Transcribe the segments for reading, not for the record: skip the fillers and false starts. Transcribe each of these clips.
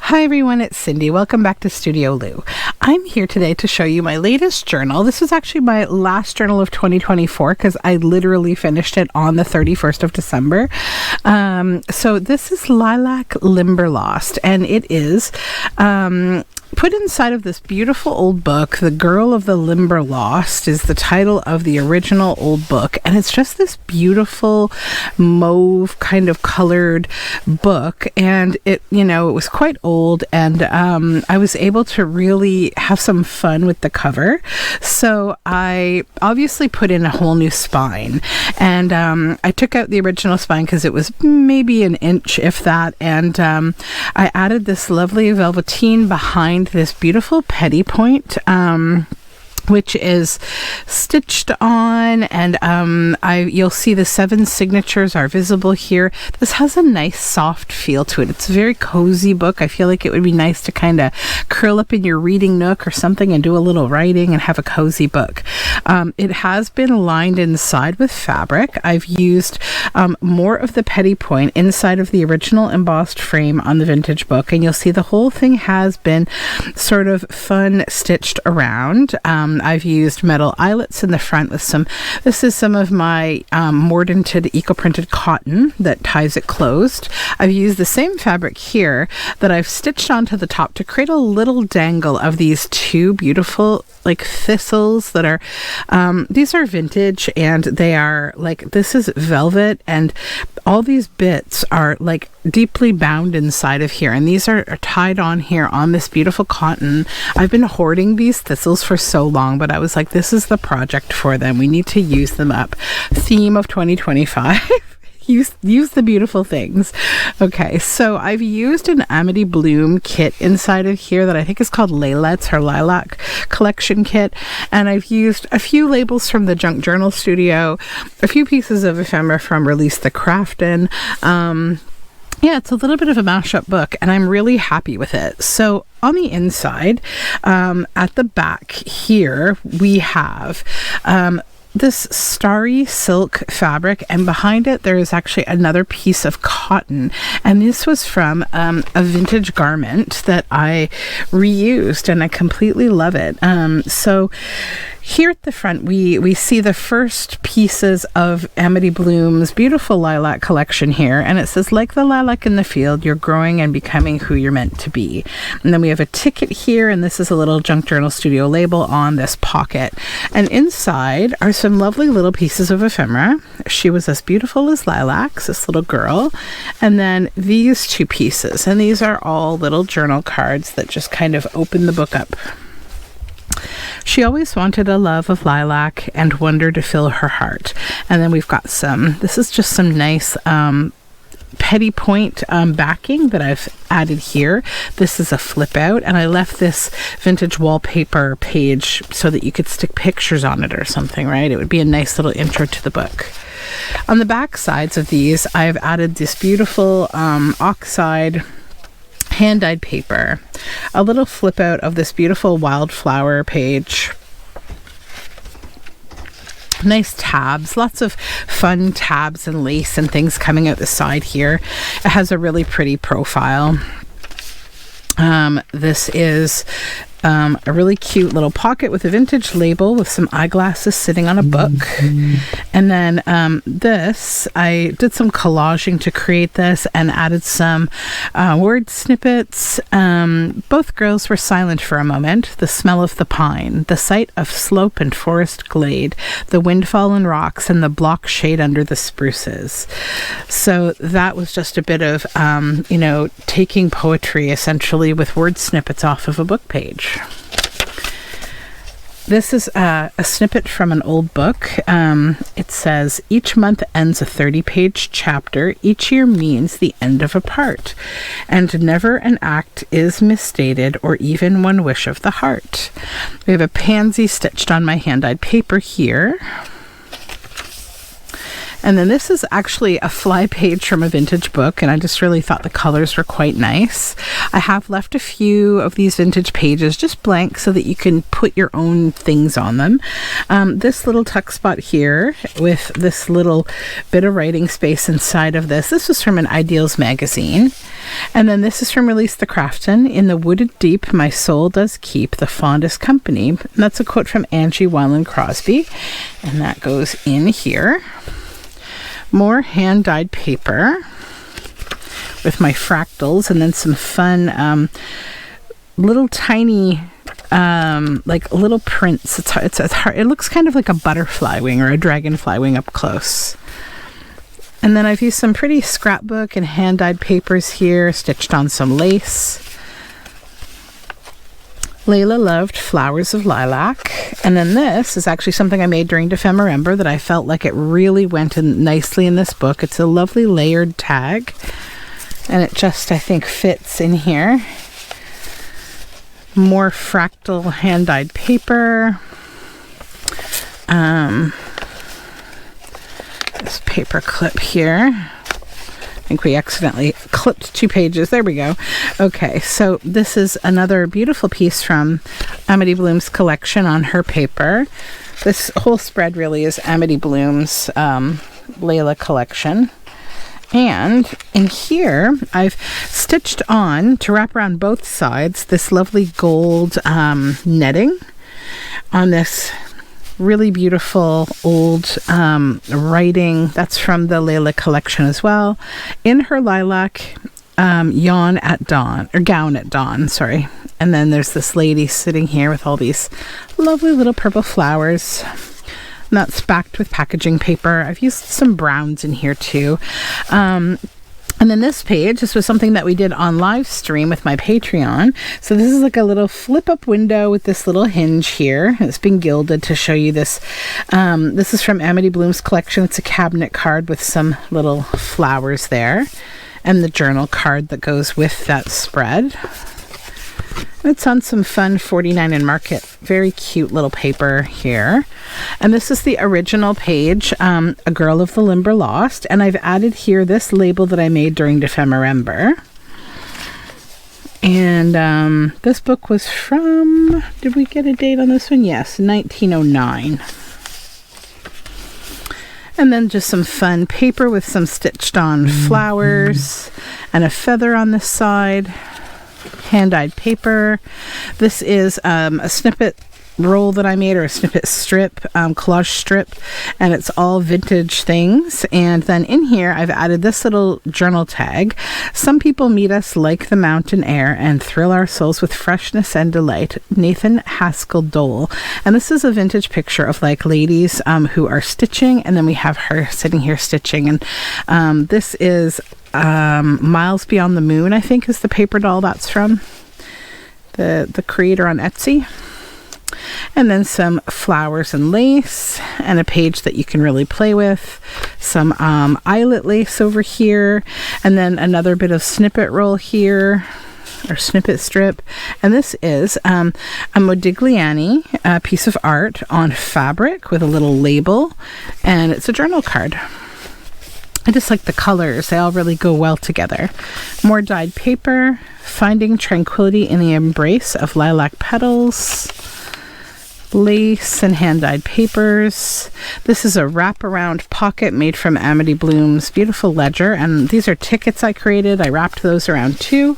Hi everyone, it's Cindy. Welcome back to Studioloo. I'm here today to show you my limberlost journal. This is actually my last journal of 2024 because I literally finished it on the 31st of December. So this is Lilac Limberlost, and it is put inside of this beautiful old book. The Girl of the Limberlost is the title of the original old book, and it's just this beautiful mauve kind of colored book, and it was quite old, and I was able to really have some fun with the cover. So I obviously put in a whole new spine, and I took out the original spine because it was maybe an inch, if that, and I added this lovely velveteen behind this beautiful petty point, which is stitched on, and you'll see the 7 signatures are visible here. This has a nice soft feel to it. It's a very cozy book. I feel like it would be nice to kind of curl up in your reading nook or something and do a little writing and have a cozy book. It has been lined inside with fabric. I've used more of the petty point inside of the original embossed frame on the vintage book, and you'll see the whole thing has been sort of fun stitched around. I've used metal eyelets in the front with this is some of my mordanted eco-printed cotton that ties it closed. I've used the same fabric here that I've stitched onto the top to create a little dangle of these 2 beautiful like thistles that are, these are vintage, and they are like, this is velvet, and all these bits are like deeply bound inside of here, and these are tied on here on this beautiful cotton. I've been hoarding these thistles for so long, but I was like, this is the project for them. We need to use them up. Theme of 2025. Use the beautiful things. Okay, so I've used an Amity Bloom kit inside of here that I think is called Laylet's, her Lilac collection kit, and I've used a few labels from the Junk Journal Studio, a few pieces of ephemera from Release the Craftin'. Yeah, it's a little bit of a mashup book, and I'm really happy with it. So on the inside, at the back here, we have this starry silk fabric, and behind it there is actually another piece of cotton, and this was from a vintage garment that I reused, and I completely love it. So here at the front, we see the first pieces of Amity Bloom's beautiful lilac collection here, and it says, like the lilac in the field, you're growing and becoming who you're meant to be. And then we have a ticket here, and this is a little Junk Journal Studio label on this pocket. And inside are some lovely little pieces of ephemera. She was as beautiful as lilacs, this little girl. And then these 2 pieces, and these are all little journal cards that just kind of open the book up. She always wanted a love of lilac and wonder to fill her heart. And then we've got this is just some nice petty point backing that I've added here. This is a flip out, and I left this vintage wallpaper page so that you could stick pictures on it or something, right? It would be a nice little intro to the book. On the back sides of these, I've added this beautiful oxide hand-dyed paper, a little flip out of this beautiful wildflower page, nice tabs, lots of fun tabs and lace and things coming out the side here. It has a really pretty profile. This is a really cute little pocket with a vintage label with some eyeglasses sitting on a book. And then this, I did some collaging to create this and added some word snippets. Both girls were silent for a moment. The smell of the pine, the sight of slope and forest glade, the wind-fallen rocks, and the block shade under the spruces. So that was just a bit of, taking poetry essentially with word snippets off of a book page. This is a snippet from an old book. It says, each month ends a 30-page chapter. Each year means the end of a part. And never an act is misstated or even one wish of the heart. We have a pansy stitched on my hand-dyed paper here. And then this is actually a fly page from a vintage book, and I just really thought the colors were quite nice. I have left a few of these vintage pages just blank so that you can put your own things on them. This little tuck spot here with this little bit of writing space inside of this. This was from an Ideals magazine. And then this is from Release the Crafton. In the wooded deep, my soul does keep the fondest company. And that's a quote from Angie Wyland Crosby. And that goes in here. More hand-dyed paper with my fractals, and then some fun little tiny like little prints. It's hard. It looks kind of like a butterfly wing or a dragonfly wing up close. And then I've used some pretty scrapbook and hand-dyed papers here, stitched on some lace. Layla loved Flowers of Lilac. And then this is actually something I made during Defemember that I felt like it really went in nicely in this book. It's a lovely layered tag, and it just, I think, fits in here. More fractal hand-dyed paper. This paper clip here. I think we accidentally clipped 2 pages. There we go. Okay, so this is another beautiful piece from Amity Bloom's collection on her paper. This whole spread really is Amity Bloom's Layla collection. And in here, I've stitched on, to wrap around both sides, this lovely gold netting on this really beautiful old writing. That's from the Layla collection as well. In her lilac gown at dawn, sorry. And then there's this lady sitting here with all these lovely little purple flowers. And that's backed with packaging paper. I've used some browns in here too. And then this page, this was something that we did on live stream with my Patreon. So this is like a little flip up window with this little hinge here. It's been gilded to show you this. This is from Amity Bloom's collection. It's a cabinet card with some little flowers there, and the journal card that goes with that spread. It's on some fun 49 and Market, very cute little paper here. And this is the original page, A Girl of the Limberlost. And I've added here this label that I made during Defemember. And this book was from, did we get a date on this one? Yes, 1909. And then just some fun paper with some stitched on flowers and a feather on this side. Hand-dyed paper. This is a snippet roll that I made, or a snippet strip, collage strip, and it's all vintage things. And then in here I've added this little journal tag. Some people meet us like the mountain air and thrill our souls with freshness and delight. Nathan Haskell Dole. And this is a vintage picture of like ladies who are stitching, and then we have her sitting here stitching. And this is Miles Beyond the Moon, I think, is the paper doll that's from the creator on Etsy. And then some flowers and lace, and a page that you can really play with. Some eyelet lace over here, and then another bit of snippet roll here, or snippet strip. And this is a Modigliani piece of art on fabric with a little label, and it's a journal card. I just like the colors. They all really go well together. More dyed paper, finding tranquility in the embrace of lilac petals, lace and hand-dyed papers. This is a wraparound pocket made from Amity Bloom's beautiful ledger, and these are tickets I created. I wrapped those around too.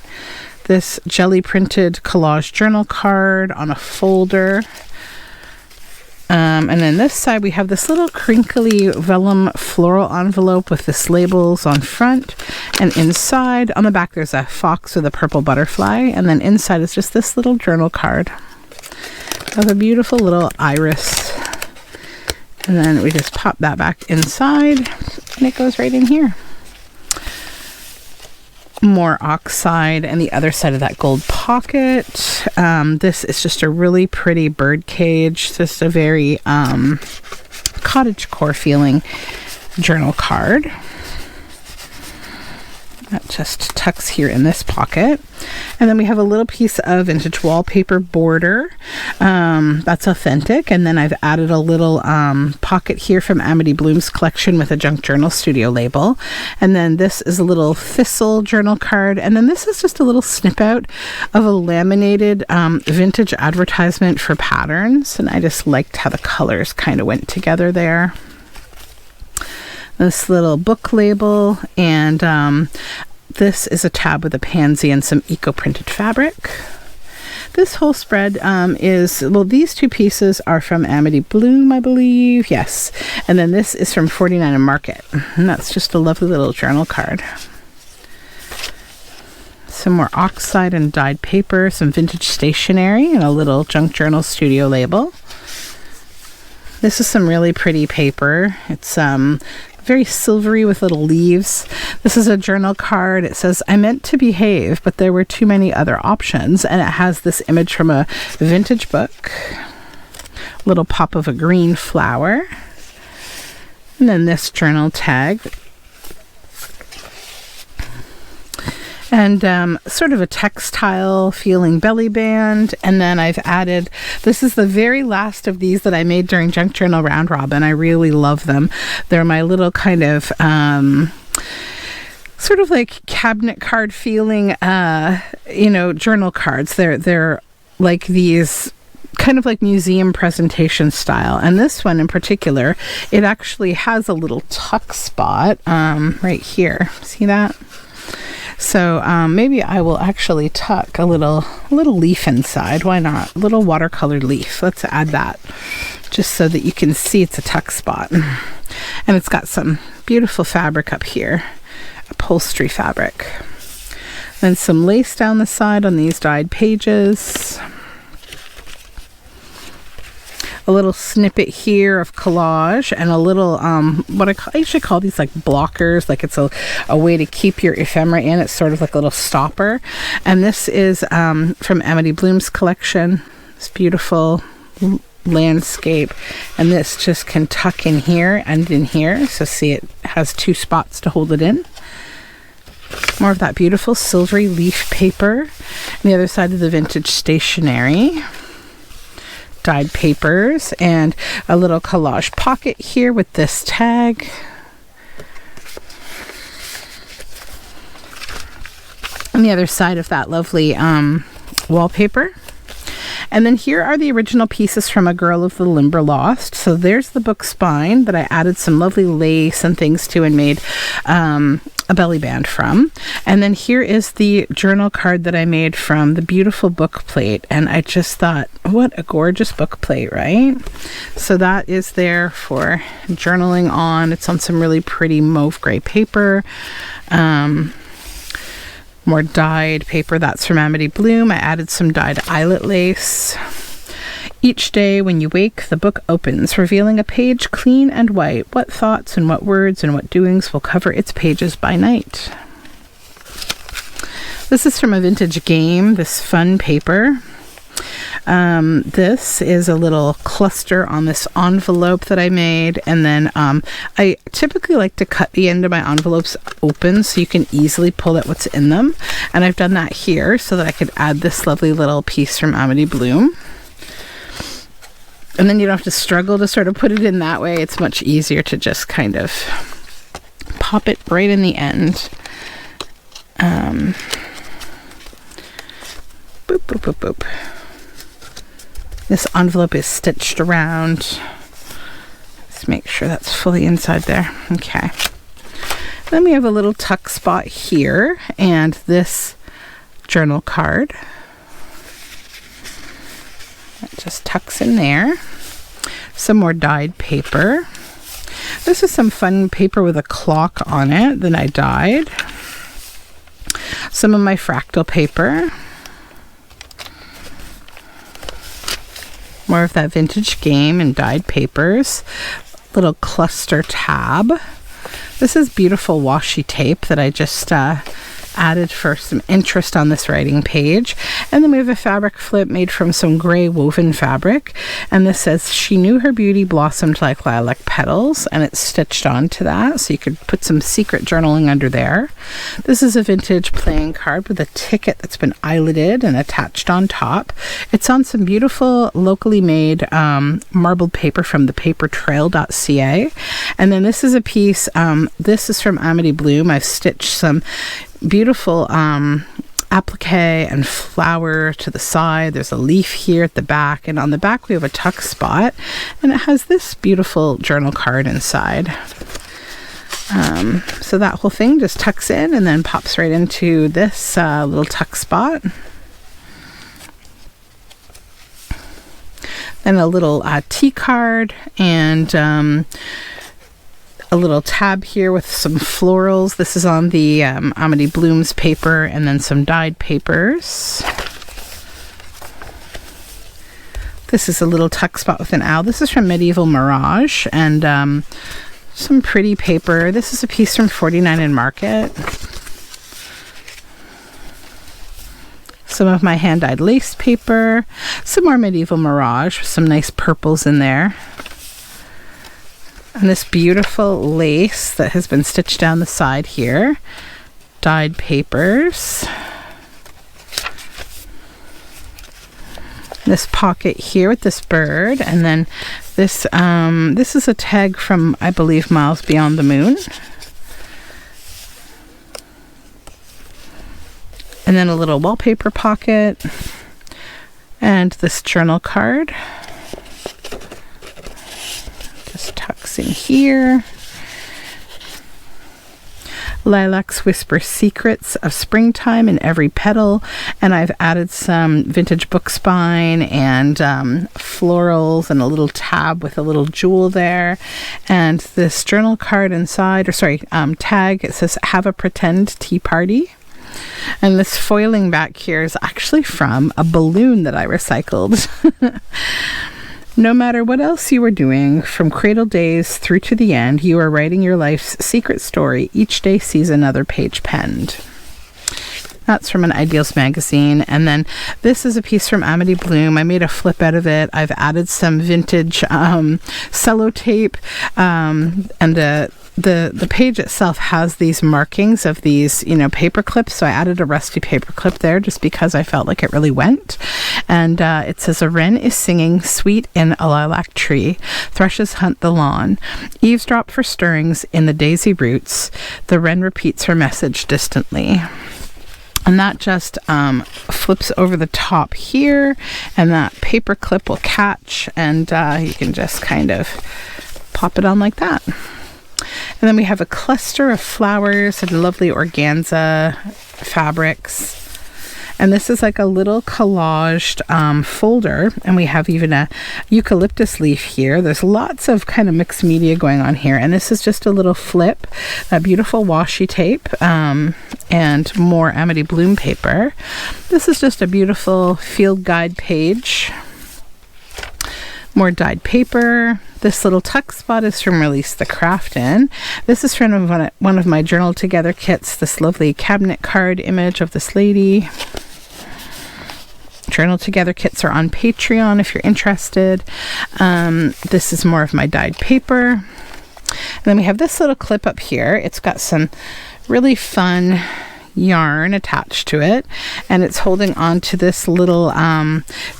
This jelly printed collage journal card on a folder. And then this side we have this little crinkly vellum floral envelope with this labels on front, and inside, on the back, there's a fox with a purple butterfly, and then inside is just this little journal card of a beautiful little iris. And then we just pop that back inside, and it goes right in here. More oxide, and the other side of that gold pocket. This is just a really pretty bird cage, just a very cottagecore feeling journal card that just tucks here in this pocket. And then we have a little piece of vintage wallpaper border that's authentic, and then I've added a little pocket here from Amity Bloom's collection with a junk journal studio label. And then this is a little thistle journal card, and then this is just a little snip out of a laminated vintage advertisement for patterns, and I just liked how the colors kind of went together there. This little book label, and this is a tab with a pansy and some eco-printed fabric. This whole spread is, well, these two pieces are from Amity Bloom, I believe. Yes. And then this is from 49 and Market. And that's just a lovely little journal card. Some more oxide and dyed paper, some vintage stationery, and a little Junk Journal Studio label. This is some really pretty paper. It's very silvery with little leaves. This is a journal card. It says, I meant to behave, but there were too many other options. And it has this image from a vintage book. Little pop of a green flower. And then this journal tag. And sort of a textile feeling belly band. And then I've added, this is the very last of these that I made during Junk Journal Round Robin. I really love them. They're my little kind of sort of like cabinet card feeling, journal cards. They're like these kind of like museum presentation style. And this one in particular, it actually has a little tuck spot right here. See that? So maybe I will actually tuck a little leaf inside. Why not? A little watercolored leaf. Let's add that just so that you can see it's a tuck spot. And it's got some beautiful fabric up here, upholstery fabric. Then some lace down the side on these dyed pages. A little snippet here of collage and a little what I usually call these like blockers, like it's a way to keep your ephemera in. It's sort of like a little stopper. And this is from Amity Bloom's collection. This beautiful landscape, and this just can tuck in here and in here. So see, it has two spots to hold it in. More of that beautiful silvery leaf paper. And the other side of the vintage stationery. Dyed papers and a little collage pocket here with this tag. On the other side of that lovely wallpaper. And then here are the original pieces from A Girl of the Limberlost. So there's the book spine that I added some lovely lace and things to and made a belly band from. And then here is the journal card that I made from the beautiful book plate. And I just thought, what a gorgeous book plate, right? So that is there for journaling on. It's on some really pretty mauve gray paper. More dyed paper. That's from Amity Bloom. I added some dyed eyelet lace. Each day when you wake, the book opens, revealing a page clean and white. What thoughts and what words and what doings will cover its pages by night? This is from a vintage game, this fun paper. This is a little cluster on this envelope that I made, and then I typically like to cut the end of my envelopes open so you can easily pull out what's in them, and I've done that here so that I could add this lovely little piece from Amity Bloom. And then you don't have to struggle to sort of put it in that way. It's much easier to just kind of pop it right in the end. Boop, boop, boop, boop. This envelope is stitched around. Let's make sure that's fully inside there. Okay. Then we have a little tuck spot here and this journal card. It just tucks in there. Some more dyed paper. This is some fun paper with a clock on it that I dyed. Some of my fractal paper. More of that vintage game and dyed papers. Little cluster tab. This is beautiful washi tape that I just added for some interest on this writing page. And then we have a fabric flip made from some gray woven fabric. And this says, she knew her beauty blossomed like lilac petals. And it's stitched onto that. So you could put some secret journaling under there. This is a vintage playing card with a ticket that's been eyeletted and attached on top. It's on some beautiful locally made marbled paper from thepapertrail.ca. And then this is a piece, this is from Amity Bloom. I've stitched some beautiful applique and flower to the side. There's a leaf here at the back, and on the back we have a tuck spot, and it has this beautiful journal card inside. So that whole thing just tucks in and then pops right into this little tuck spot. Then a little tea card and a little tab here with some florals. This is on the Amity Blooms paper, and then some dyed papers. This is a little tuck spot with an owl. This is from Medieval Mirage, and some pretty paper. This is a piece from 49 and Market. Some of my hand-dyed lace paper. Some more Medieval Mirage with some nice purples in there. And this beautiful lace that has been stitched down the side here. Dyed papers. This pocket here with this bird, and then this this is a tag from, I believe, Miles Beyond the Moon. And then a little wallpaper pocket, and this journal card just tucks in here. Lilacs whisper secrets of springtime in every petal, and I've added some vintage book spine and florals and a little tab with a little jewel there, and this journal card inside, or sorry, tag. It says "Have a pretend tea party." And this foiling back here is actually from a balloon that I recycled. No matter what else you are doing, from cradle days through to the end, you are writing your life's secret story. Each day sees another page penned. That's from an Ideals magazine. And then this is a piece from Amity Bloom. I made a flip out of it. I've added some vintage sellotape, and the page itself has these markings of these, paper clips. So I added a rusty paper clip there just because I felt like it really went. And it says, "A wren is singing sweet in a lilac tree. Thrushes hunt the lawn. Eavesdrop for stirrings in the daisy roots. The wren repeats her message distantly." And that just flips over the top here, and that paper clip will catch, and you can just kind of pop it on like that. And then we have a cluster of flowers and lovely organza fabrics. And this is like a little collaged folder, and we have even a eucalyptus leaf here. There's lots of kind of mixed media going on here, and this is just a little flip, a beautiful washi tape, and more Amity Bloom paper. This is just a beautiful field guide page. More dyed paper. This little tuck spot is from Release the Craft In. This is from one of my Journal Together kits, this lovely cabinet card image of this lady. Journal Together kits are on Patreon if you're interested. This is more of my dyed paper. And then we have this little clip up here. It's got some really fun yarn attached to it, and it's holding on to this little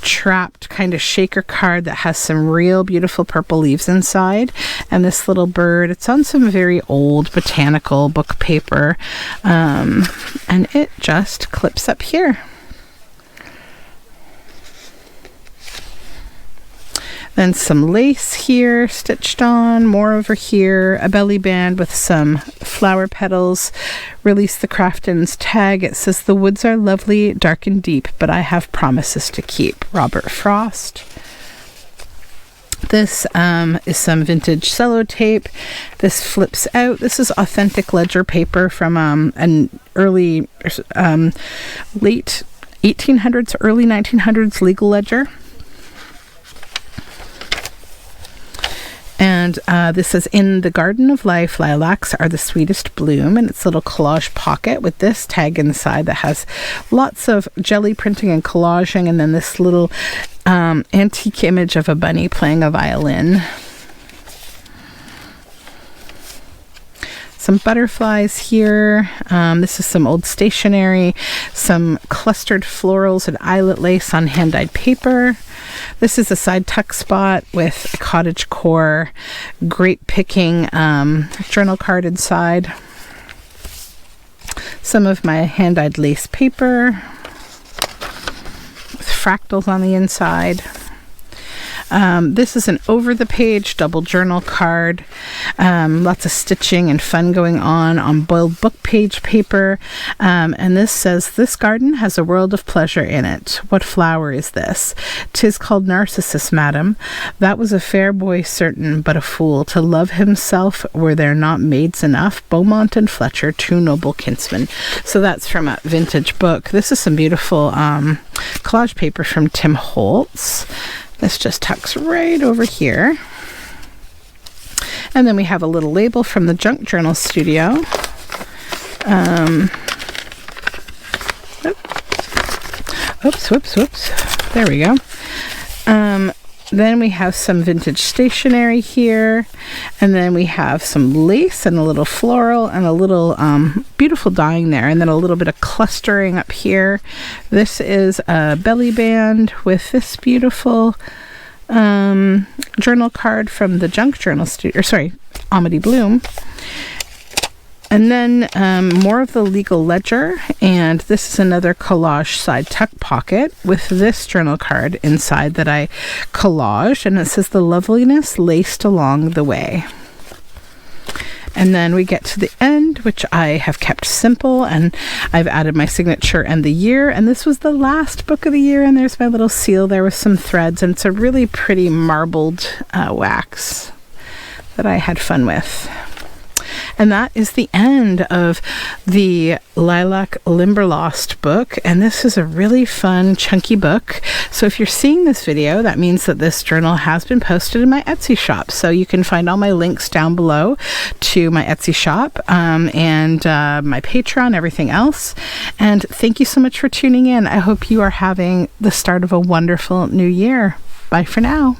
trapped kind of shaker card that has some real beautiful purple leaves inside, and this little bird. It's on some very old botanical book paper, and it just clips up here. Then some lace here stitched on, more over here, a belly band with some flower petals. Release the Craftin's tag. It says, "The woods are lovely, dark and deep, but I have promises to keep." Robert Frost. This is some vintage sellotape. This flips out. This is authentic ledger paper from an early, late 1800s, early 1900s legal ledger. And this says, "In the garden of life, lilacs are the sweetest bloom," and it's a little collage pocket with this tag inside that has lots of jelly printing and collaging, and then this little antique image of a bunny playing a violin. Some butterflies here. This is some old stationery, some clustered florals and eyelet lace on hand-dyed paper. This is a side tuck spot with a cottage core, grape picking journal card inside. Some of my hand-dyed lace paper with fractals on the inside. This is an over the page double journal card. Lots of stitching and fun going on boiled book page paper. And this says, "This garden has a world of pleasure in it. What flower is this? 'Tis called Narcissus, madam. That was a fair boy certain, but a fool. To love himself were there not maids enough. Beaumont and Fletcher, two noble kinsmen." So that's from a vintage book. This is some beautiful collage paper from Tim Holtz. This just tucks right over here. And then we have a little label from the Junk Journal Studio. Whoops. There we go. Then we have some vintage stationery here. And then we have some lace and a little floral and a little beautiful dyeing there. And then a little bit of clustering up here. This is a belly band with this beautiful journal card from the Junk Journal Studio, Amity Bloom. And then more of the legal ledger, and this is another collage side tuck pocket with this journal card inside that I collaged, and it says, "The loveliness laced along the way." And then we get to the end, which I have kept simple, and I've added my signature and the year, and this was the last book of the year, and there's my little seal there with some threads, and it's a really pretty marbled wax that I had fun with. And that is the end of the Lilac Limberlost book. And this is a really fun, chunky book. So if you're seeing this video, that means that this journal has been posted in my Etsy shop. So you can find all my links down below to my Etsy shop and my Patreon, everything else. And thank you so much for tuning in. I hope you are having the start of a wonderful new year. Bye for now.